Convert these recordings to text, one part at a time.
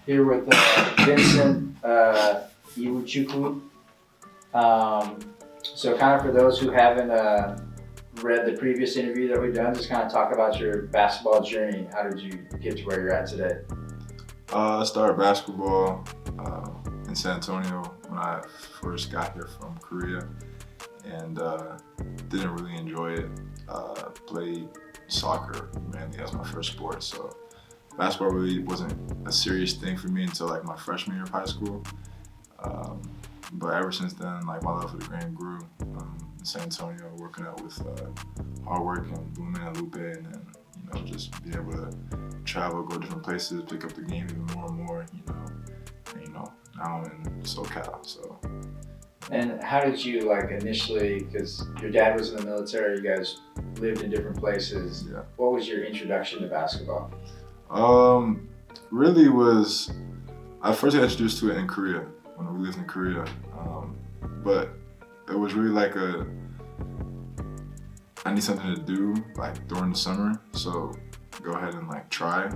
Here with Vincent Iwuchukwu. So kind of for those who haven't read the previous interview that we've done, just kind of talk about your basketball journey. How did you get to where you're at today? I started basketball in San Antonio when I first got here from Korea, and didn't really enjoy it. Played soccer mainly as my first sport, so basketball really wasn't a serious thing for me until like my freshman year of high school. But ever since then, like my love for the game grew. In San Antonio, working out with hard work and Illuminate and Lupe, and then just be able to travel, go different places, pick up the game even more and more. And, now I'm in SoCal. So. And how did you initially? Because your dad was in the military, you guys lived in different places. Yeah. What was your introduction to basketball? Really was, I first got introduced to it in Korea when we lived in Korea, but it was really I need something to do during the summer, so go ahead and try it.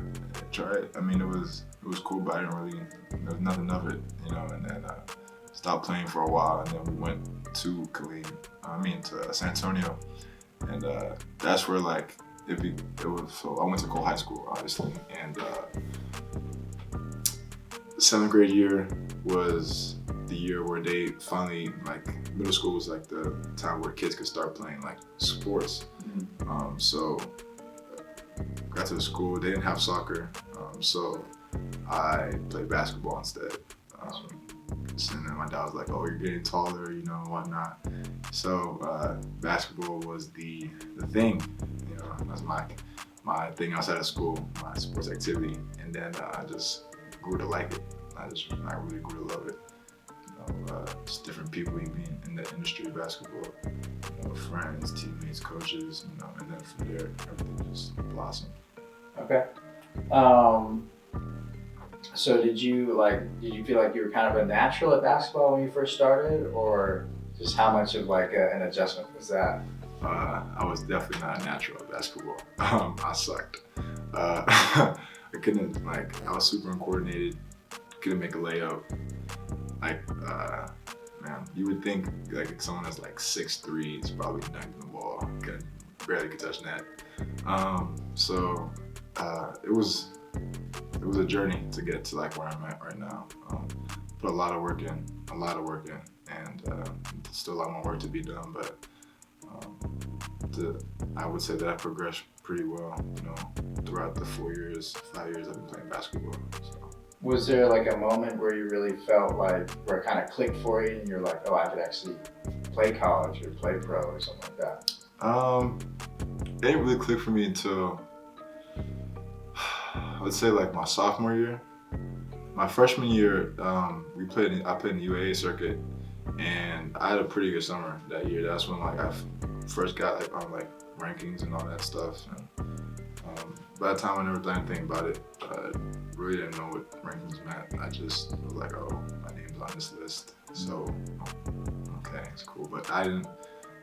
I mean, it was cool, but there was nothing of it, and then stopped playing for a while, and then we went to to San Antonio, and that's where it was. So I went to Cole High School, obviously, and 7th grade year was the year where they finally middle school was the time where kids could start playing sports. Mm-hmm. So got to the school, they didn't have soccer, so I played basketball instead. And then my dad was like, "Oh, you're getting taller, whatnot." So basketball was the thing, that's my thing outside of school, my sports activity. And then I just grew to like it. I really grew to love it. Just different people you meet in the industry of basketball, friends, teammates, coaches, and then from there everything just blossomed. Okay. So did you feel like you were kind of a natural at basketball when you first started, or just how much of an adjustment was that? I was definitely not a natural at basketball. I sucked. I couldn't, I was super uncoordinated, couldn't make a layup. Man, you would think someone that's 6'3" is probably dunking the ball, barely could touch net. So it was a journey to get to where I'm at right now. Put a lot of work in, and still a lot more work to be done. But I would say that I progressed pretty well, throughout the 5 years I've been playing basketball. So. Was there a moment where you really felt where it kind of clicked for you, and you're like, oh, I could actually play college or play pro or something like that? It didn't really click for me until I would say my sophomore year. My freshman year, I played in the UAA circuit, and I had a pretty good summer that year. That's when I first got on rankings and all that stuff. And by the time I never done anything about it, really didn't know what rankings meant. I just was like, oh, my name's on this list, so okay, it's cool. But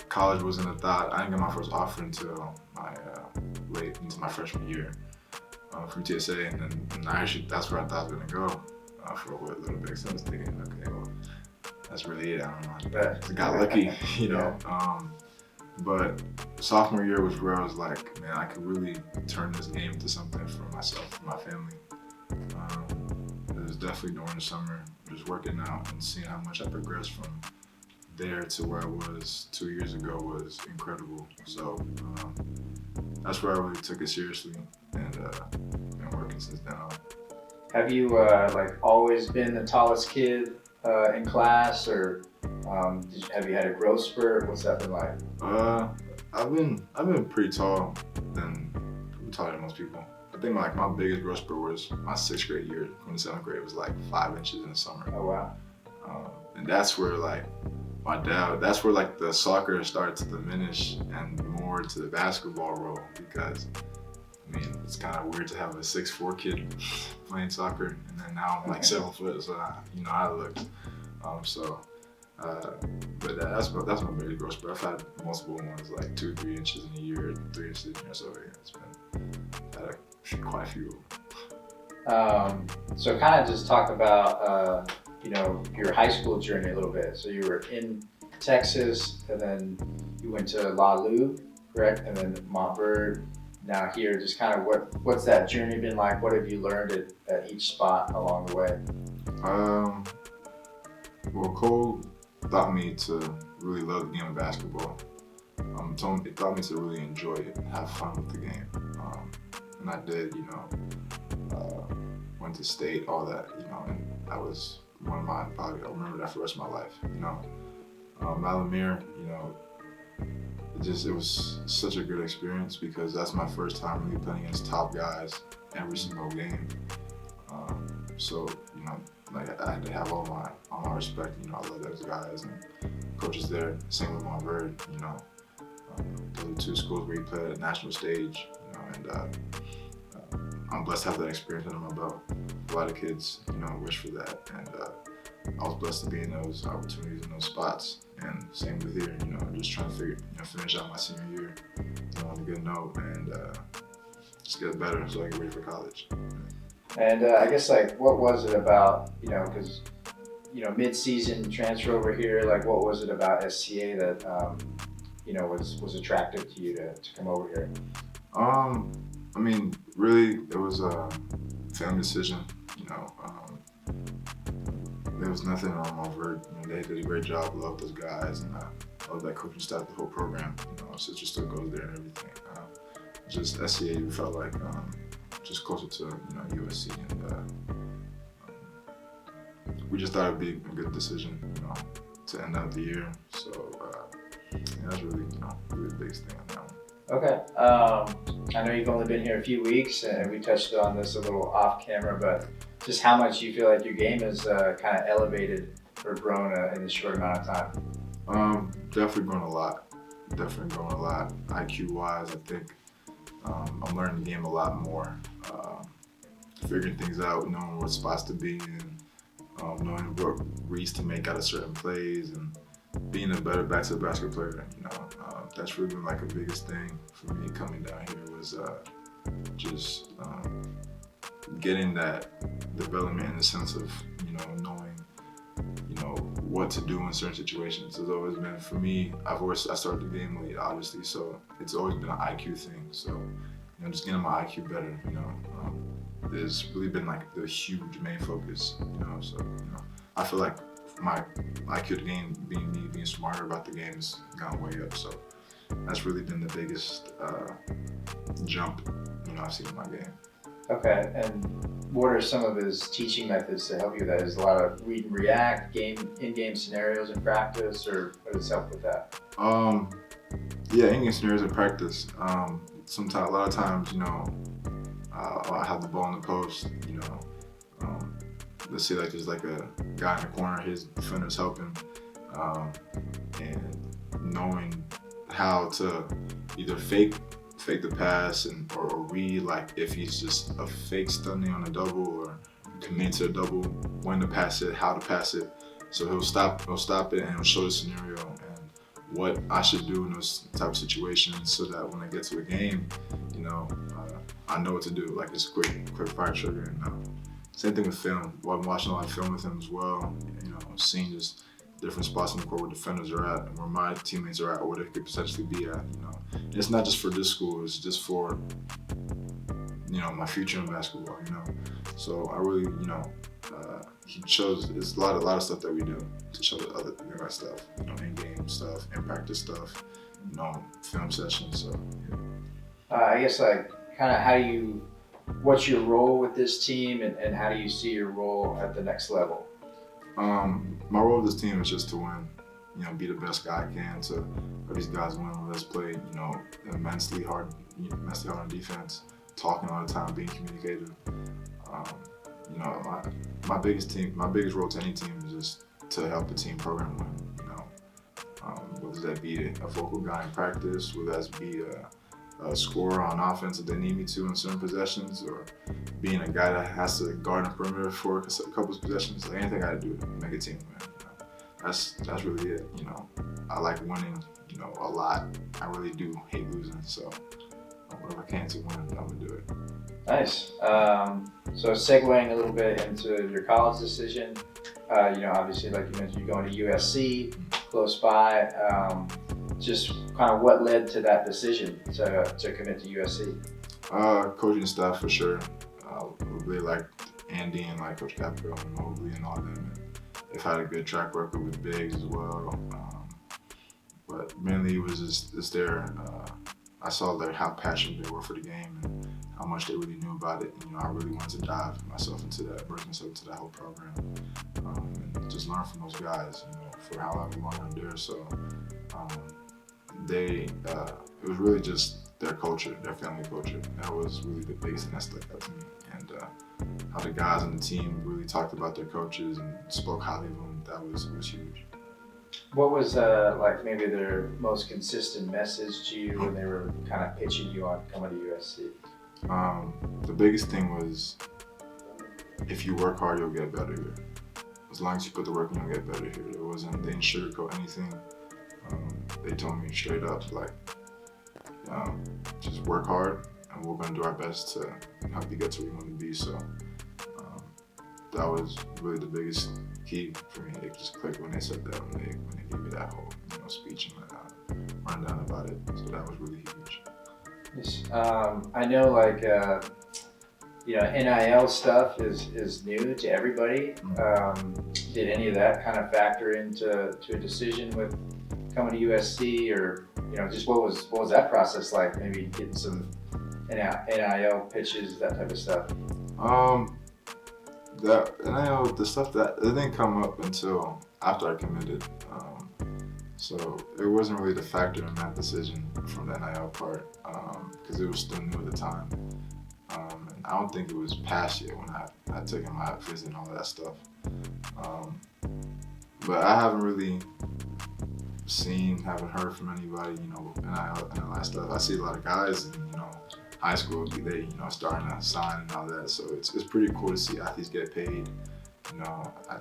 college wasn't a thought. I didn't get my first offer until late into my freshman year. From TSA, and then that's where I thought I was gonna go for a little bit. So I was thinking, okay, well, that's really it. I don't know. I got lucky, But sophomore year was where I was like, man, I could really turn this game into something for myself, for my family. It was definitely during the summer, just working out and seeing how much I progressed from there to where I was 2 years ago was incredible. So that's where I really took it seriously, and been working since then on. Have you always been the tallest kid in class, or have you had a growth spurt? What's that been like? I've been pretty tall, taller than most people. I think my biggest growth spurt was my 6th grade year. From the 7th grade, it was 5 inches in the summer. Oh wow! And that's where my dad, that's where the soccer started to diminish and more to the basketball role, because it's kind of weird to have a 6'4" kid playing soccer, and then now I'm 7 foot, so you know how it looks. But that's my biggest growth spurt. I've had multiple ones, 2-3 inches in a year, 3 inches in a year, so yeah, it's been had quite a few. So kind of just talk about, your high school journey a little bit. So you were in Texas, and then you went to La Lu, correct? And then Montverde. Now here, just kind of what's that journey been like? What have you learned at each spot along the way? Um, well, Cole taught me to really love the game of basketball. It taught me to really enjoy it and have fun with the game. And I did, went to state, all that, and that was one of my, probably, I'll remember that for the rest of my life. Malamere, it was such a good experience because that's my first time really playing against top guys every single game. So, like I had to have all my respect. I love those guys and coaches there. Same with Montverde. Those are two schools where you play at a national stage. And I'm blessed to have that experience under my belt. A lot of kids, wish for that, and I was blessed to be in those opportunities in those spots. And same with here, just trying to finish out my senior year, on a good note, and just get better so I can get ready for college. And I guess what was it about, because mid-season transfer over here, what was it about SCA that was attractive to you to come over here? Really, it was a family decision. There was nothing wrong over. They did a great job. Loved those guys, and I love that coaching staff, the whole program. Sister still goes there and everything. Just SCA felt like just closer to USC, and we just thought it'd be a good decision, to end out the year. So that's really, really the biggest thing on that one. Okay. I know you've only been here a few weeks, and we touched on this a little off camera, but just how much you feel like your game has kind of elevated or grown in this short amount of time? Definitely grown a lot. IQ wise, I think I'm learning the game a lot more, figuring things out, knowing what spots to be in, knowing what reads to make out of certain plays, and being a better back-to-the basket player. That's really been the biggest thing for me coming down here was just getting that development in the sense of knowing what to do in certain situations. Has always been for me. I started the game late, obviously, so it's always been an IQ thing. So just getting my IQ better. There's really been the huge main focus. So I feel like my IQ of the game, being smarter about the game, has gone way up. So that's really been the biggest jump I've seen in my game. Okay, and what are some of his teaching methods to help you with that? Is a lot of read and react, in-game scenarios in practice, or what does help with that? Yeah, in-game scenarios in practice. Sometimes, a lot of times, I have the ball in the post. Let's say there's a guy in the corner, his defender's helping, and knowing how to either fake the pass or read if he's just a fake stunning on a double or commit to a double, when to pass it, how to pass it. So he'll stop it and he'll show the scenario and what I should do in those type of situations so that when I get to a game, I know what to do. It's quick fire trigger. And same thing with film. I'm watching a lot of film with him as well. Seeing just different spots in the court where defenders are at and where my teammates are at, or where they could potentially be at. And it's not just for this school; it's just for my future in basketball. So I really, he shows. It's a lot of stuff that we do to show the other stuff, in game stuff, in practice stuff, film sessions. So yeah. I guess kind of what's your role with this team, and how do you see your role at the next level? My role with this team is just to win, be the best guy I can to let these guys win. Let's play, immensely hard on defense, talking all the time, being communicative. My biggest role to any team is just to help the team program win. Whether that be a vocal guy in practice, whether that be a scorer on offense if they need me to in certain possessions, or being a guy that has to guard the perimeter for a couple of possessions. Anything I do to make a team win. That's really it. I like winning, a lot. I really do hate losing. So whatever I can to win, I'm gonna do it. Nice. So segueing a little bit into your college decision, obviously, like you mentioned, you're going to USC, close by. Just kind of what led to that decision to commit to USC? Coaching staff for sure. Really liked Andy and like Coach Caprio and Mobley and all them. They've had a good track record with bigs as well. But mainly it was just their, I saw how passionate they were for the game and how much they really knew about it. And, I really wanted to dive myself into that, immerse myself into that whole program, and just learn from those guys, for however long I'm there. So it was really just their culture, their family culture. That was really the biggest thing that stuck out to me. And how the guys on the team really talked about their coaches and spoke highly of them, that was huge. What was like maybe their most consistent message to you when they were kind of pitching you on coming to USC? The biggest thing was, if you work hard, you'll get better here. As long as you put the work in, you'll get better here. They didn't sugarcoat anything. They told me straight up, like, just work hard and we're going to do our best to help you get to where you want to be. So that was really the biggest key for me. It just clicked when they said that, when they gave me that whole speech and rundown about it. So that was really huge. Yes. I know, like, NIL stuff is new to everybody. Did any of that kind of factor into a decision with coming to USC, or just what was that process like? Maybe getting some NIL pitches, that type of stuff. That NIL, the stuff that it didn't come up until after I committed. So it wasn't really the factor in that decision from the NIL part, because it was still new at the time. And I don't think it was past yet when I took in my visit and all that stuff. But I haven't really haven't heard from anybody, NIL and that stuff. I see a lot of guys in, high school, they, starting to sign and all that. So it's pretty cool to see athletes get paid. I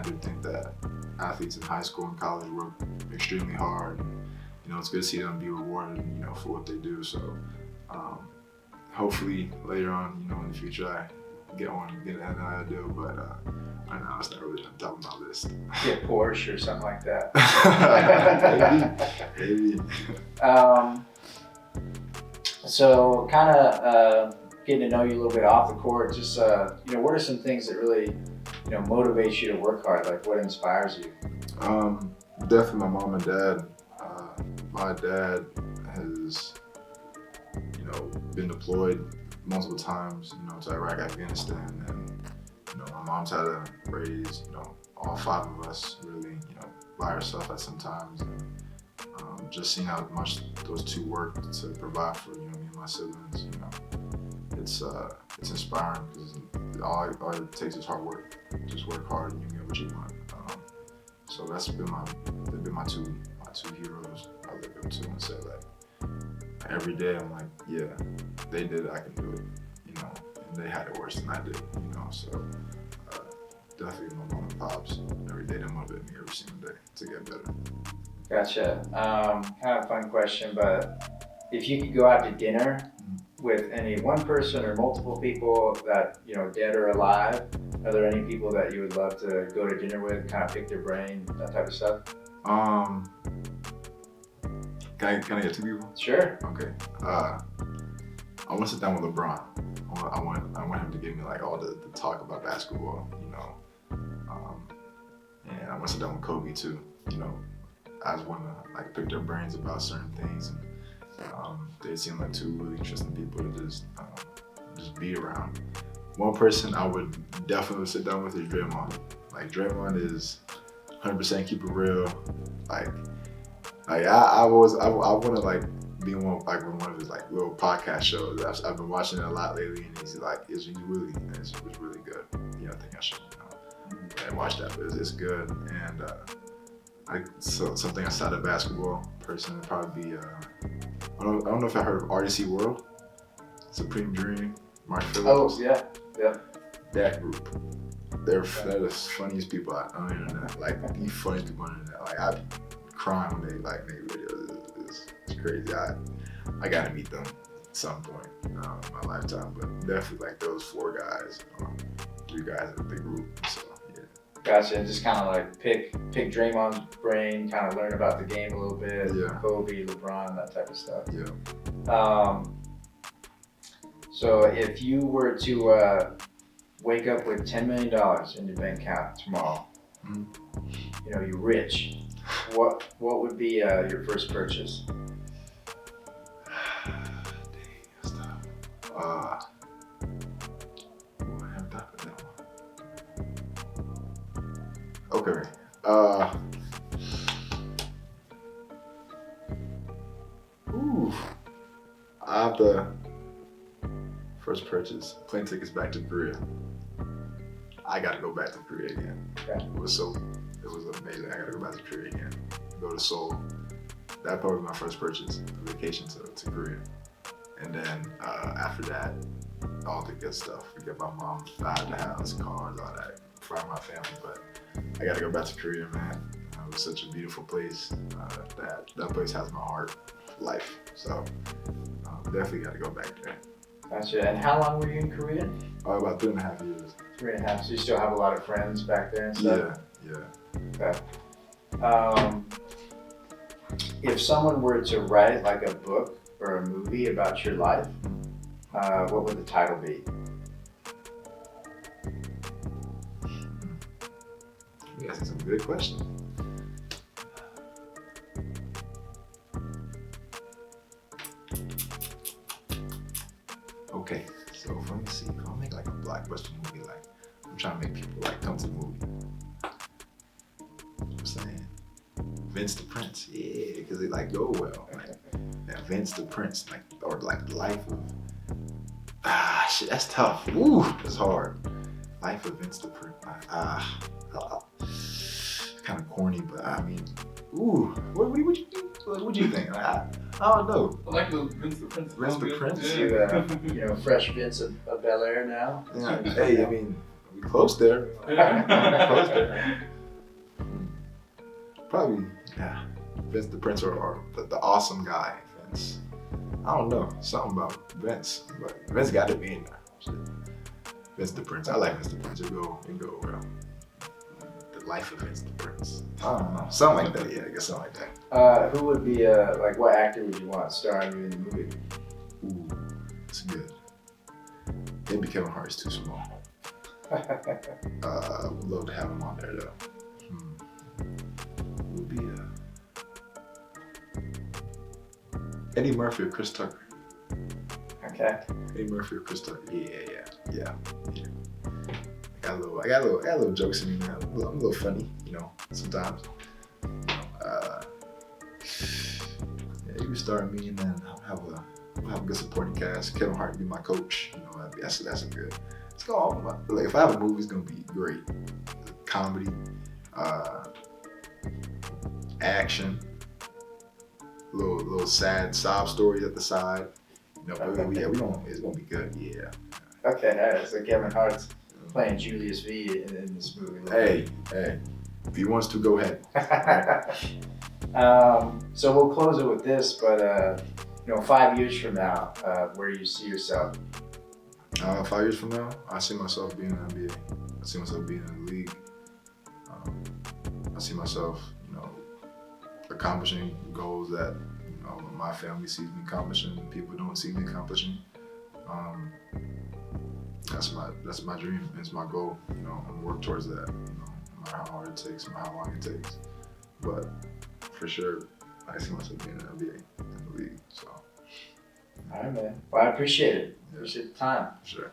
do think that athletes in high school and college work extremely hard. And, it's good to see them be rewarded, for what they do. So hopefully later on, in the future, I get an NIL deal, but right now it's not really on top of my list. Get Porsche or something like that. Maybe. So kind of getting to know you a little bit off the court, just, what are some things that really, motivate you to work hard? Like, what inspires you? Definitely my mom and dad. My dad has, been deployed multiple times, to Iraq, Afghanistan, and, my mom's had to raise, all 5 of us really, by herself at some times. And, just seeing how much those two work to provide for, me and my siblings, it's inspiring, because all it takes is hard work. Just work hard and you get what you want. So they've been my two heroes I look up to and say, like, every day I'm like, yeah, they did it, I can do it, and they had it worse than I did, so definitely my mom and pops, every day they motivate me every single day to get better. Gotcha. Kind of a fun question, but if you could go out to dinner with any one person or multiple people that, dead or alive, are there any people that you would love to go to dinner with, kind of pick their brain, that type of stuff? Can I get 2 people? Sure. Okay. I want to sit down with LeBron. I want him to give me like all the talk about basketball, and I want to sit down with Kobe too, I just want to like pick their brains about certain things, and they seem like 2 really interesting people to just be around. One person I would definitely sit down with is Draymond. Like, Draymond is 100% keep it real. I want to like be on one of his like little podcast shows. I've been watching it a lot lately, and it's really good. I think I should and watch that, but it's good. And so something outside of basketball person would probably be I don't know if I heard of RDC World, Supreme Dream, Mark Phillips. Oh yeah. That group, they're the funniest people on the internet. Like, the funniest people on the internet. Like, I cry when they like make videos. It's crazy. I gotta meet them. some point in my lifetime, but definitely like those 4 guys, 3 guys of the group. So yeah. Gotcha. And just kind of like pick Draymond's brain, kind of learn about the game a little bit. Yeah. Kobe, LeBron, that type of stuff. Yeah. So if you were to wake up with $10 million in your bank account tomorrow, you know, you're rich. What would be your first purchase? Dang, that's tough. I haven't thought of that one. Okay. I have the first purchase, plane tickets back to Korea. I gotta go back to Korea again. Okay. It was amazing. I gotta go back to Korea again. Go to Seoul. That'd probably be my first purchase, a vacation to Korea. And then after that, all the good stuff. We get my mom out of the house, cars, all that, for my family. But I gotta go back to Korea, man. It was such a beautiful place. That place has my heart, life. So definitely gotta go back there. Gotcha. And how long were you in Korea? About 3.5 years. 3.5. So you still have a lot of friends back there and stuff? Yeah. Okay. If someone were to write like a book or a movie about your life, what would the title be? You asking some good questions. Okay, so let me see. If I'll make like a blockbuster movie, like I'm trying to make people like come to the movie. I'm saying Vince the Prince, yeah, because it like go well. Like that Vince the Prince, like or like the life of shit. That's tough. Ooh, that's hard. Life of Vince the Prince. Kind of corny, but I mean, ooh, what do you think? I don't know. I like the Vince the Prince. Vince the Prince? You know, fresh Vince of Bel Air now? Yeah. Hey, I mean, we close there. Close there. Probably, yeah. Vince the Prince or the awesome guy, Vince. I don't know, something about Vince, but Vince got to be in there. Shit. Vince the Prince. I like Vince the Prince. It go well. The life of Vince the Prince. I don't know, something like that. Yeah, I guess something like that. Who would be like? What actor would you want starring you in the movie? Ooh, that's good. Maybe Kevin Hart's too small. I would love to have him on there though. Would be Eddie Murphy or Chris Tucker. Okay. Eddie Murphy or Chris Tucker. Yeah. I got a little jokes in me, man. I'm a little funny, you know, sometimes. You can start me and then I'll have a good supporting cast. Kevin Hart be my coach. You know, that's a good. It's going like if I have a movie, it's gonna be great. Comedy, action, little sad sob stories at the side. You know, it's gonna be good. Yeah. Okay, all right. So Kevin Hart's playing Julius V in this movie. Hey, if he wants to, go ahead. So we'll close it with this, but 5 years from now, where do you see yourself? 5 years from now, I see myself being in the NBA. I see myself being in the league. I see myself, accomplishing goals that my family sees me accomplishing, people don't see me accomplishing. That's my dream. It's my goal. I'm gonna work towards that. No matter how hard it takes, no matter how long it takes. But for sure, I see myself being in the NBA, in the league. So. All right, man. Well, I appreciate it. Appreciate the time. Sure.